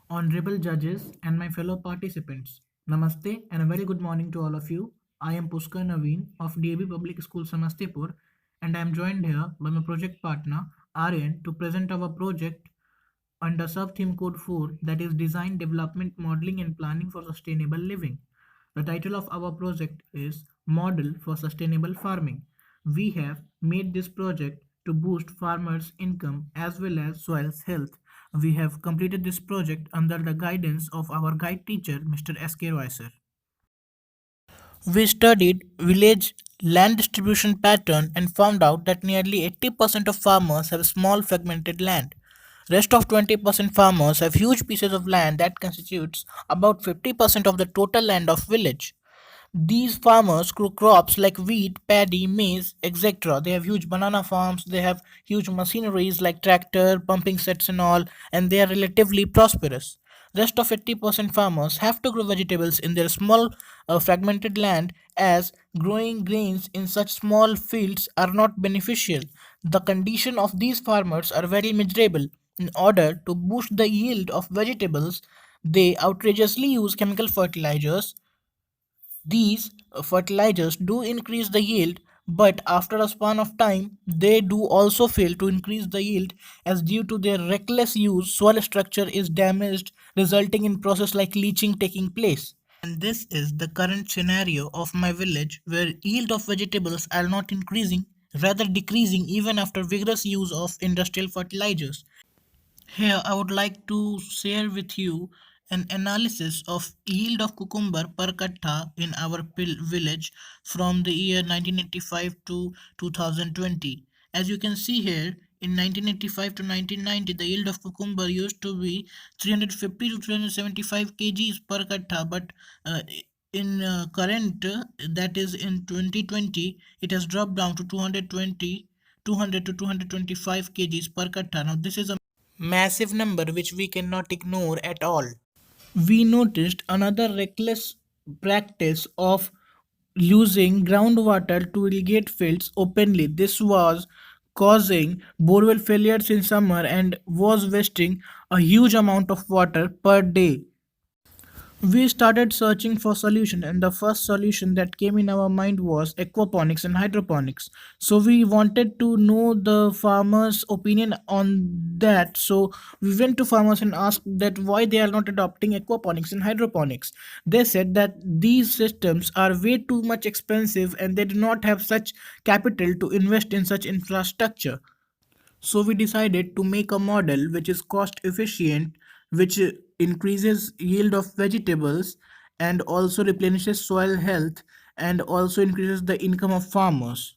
Honorable judges and my fellow participants, Namaste and a very good morning to all of you. I am Pushkar Naveen of DAB Public School Samastipur and I am joined here by my project partner Aryan to present our project under sub-theme code 4, that is Design, Development, Modeling and Planning for Sustainable Living. The title of our project is Model for Sustainable Farming. We have made this project to boost farmers' income as well as soil's health. We have completed this project under the guidance of our guide teacher, Mr. S.K. Roy sir. We studied village land distribution pattern and found out that nearly 80% of farmers have small fragmented land. Rest of 20% farmers have huge pieces of land that constitutes about 50% of the total land of village. These farmers grow crops like wheat, paddy, maize, etc. They have huge banana farms, they have huge machineries like tractor, pumping sets and all, and they are relatively prosperous. Rest of 80% farmers have to grow vegetables in their small fragmented land as growing grains in such small fields are not beneficial. The condition of these farmers are very miserable. In order to boost the yield of vegetables, they outrageously use chemical fertilizers. These fertilizers do increase the yield, but after a span of time, they do also fail to increase the yield as due to their reckless use, soil structure is damaged, resulting in process like leaching taking place. And this is the current scenario of my village where yield of vegetables are not increasing, rather decreasing even after vigorous use of industrial fertilizers. Here, I would like to share with you an analysis of yield of cucumber per kattha in our village from the year 1985 to 2020. As you can see here, in 1985 to 1990, the yield of cucumber used to be 350 to 375 kgs per kattha, but in current, that is in 2020, it has dropped down to 200 to 225 kgs per kattha. Now, this is a massive number which we cannot ignore at all. We noticed another reckless practice of using groundwater to irrigate fields openly. This was causing borewell failures in summer and was wasting a huge amount of water per day. We started searching for solution, and the first solution that came in our mind was aquaponics and hydroponics. So we wanted to know the farmers opinion on that, so we went to farmers and asked that why they are not adopting aquaponics and hydroponics. They said that these systems are way too much expensive and they do not have such capital to invest in such infrastructure. So we decided to make a model which is cost efficient, which increases yield of vegetables and also replenishes soil health and also increases the income of farmers.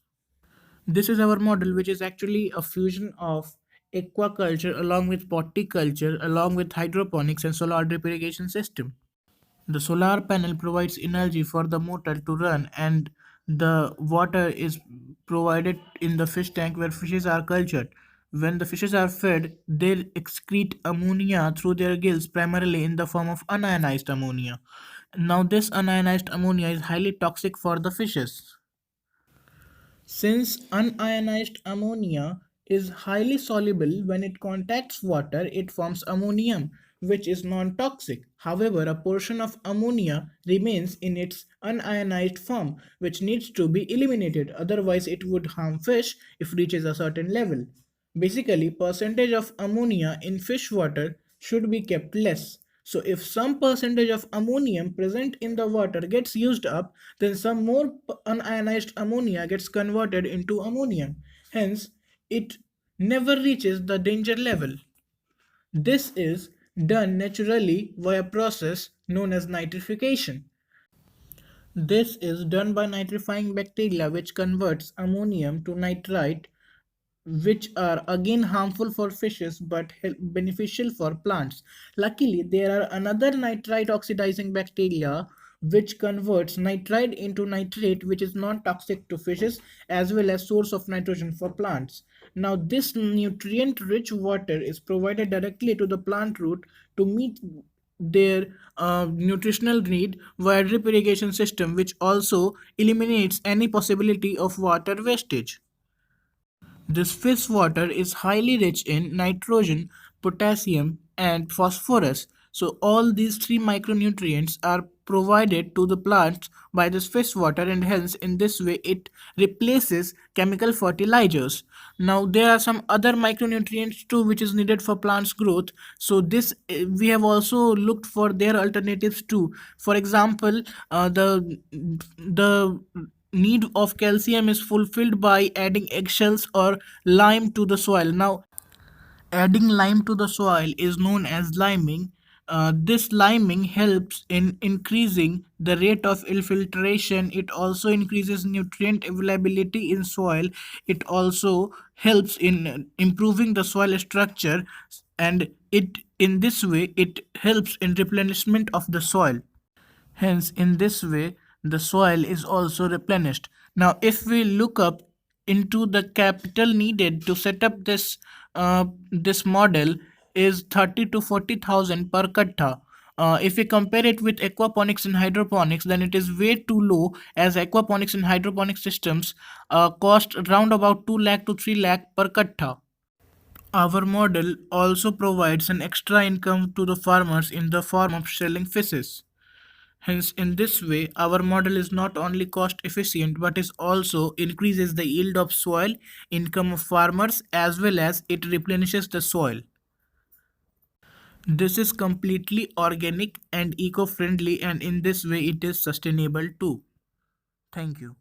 This is our model, which is actually a fusion of aquaculture along with horticulture along with hydroponics and solar drip irrigation system. The solar panel provides energy for the motor to run, and the water is provided in the fish tank where fishes are cultured. When the fishes are fed, they excrete ammonia through their gills, primarily in the form of unionized ammonia. Now, this unionized ammonia is highly toxic for the fishes. Since unionized ammonia is highly soluble when it contacts water, it forms ammonium, which is non toxic. However, a portion of ammonia remains in its unionized form, which needs to be eliminated, otherwise, it would harm fish if reaches a certain level. Basically, percentage of ammonia in fish water should be kept less. So if some percentage of ammonium present in the water gets used up, then some more unionized ammonia gets converted into ammonium. Hence, it never reaches the danger level. This is done naturally via process known as nitrification. This is done by nitrifying bacteria which converts ammonium to nitrite, which are again harmful for fishes but beneficial for plants. Luckily, there are another nitrite oxidizing bacteria which converts nitrite into nitrate, which is non-toxic to fishes as well as source of nitrogen for plants. Now, this nutrient-rich water is provided directly to the plant root to meet their nutritional need via drip irrigation system, which also eliminates any possibility of water wastage. This fish water is highly rich in nitrogen, potassium, and phosphorus. So all these three micronutrients are provided to the plants by this fish water, and hence in this way it replaces chemical fertilizers. Now there are some other micronutrients too which is needed for plants growth. So this we have also looked for their alternatives too. For example, the need of calcium is fulfilled by adding eggshells or lime to the soil. Now adding lime to the soil is known as liming. This liming helps in increasing the rate of infiltration. It also increases nutrient availability in soil. It also helps in improving the soil structure, and it in this way it helps in replenishment of the soil. Hence, in this way, the soil is also replenished. Now, if we look up into the capital needed to set up this model is 30 to 40,000 per kattha. If we compare it with aquaponics and hydroponics, then it is way too low, as aquaponics and hydroponic systems cost around about 2 lakh to 3 lakh per kattha. Our model also provides an extra income to the farmers in the form of selling fishes. Hence, in this way, our model is not only cost efficient but is also increases the yield of soil, income of farmers, as well as it replenishes the soil. This is completely organic and eco-friendly, and in this way it is sustainable too. Thank you.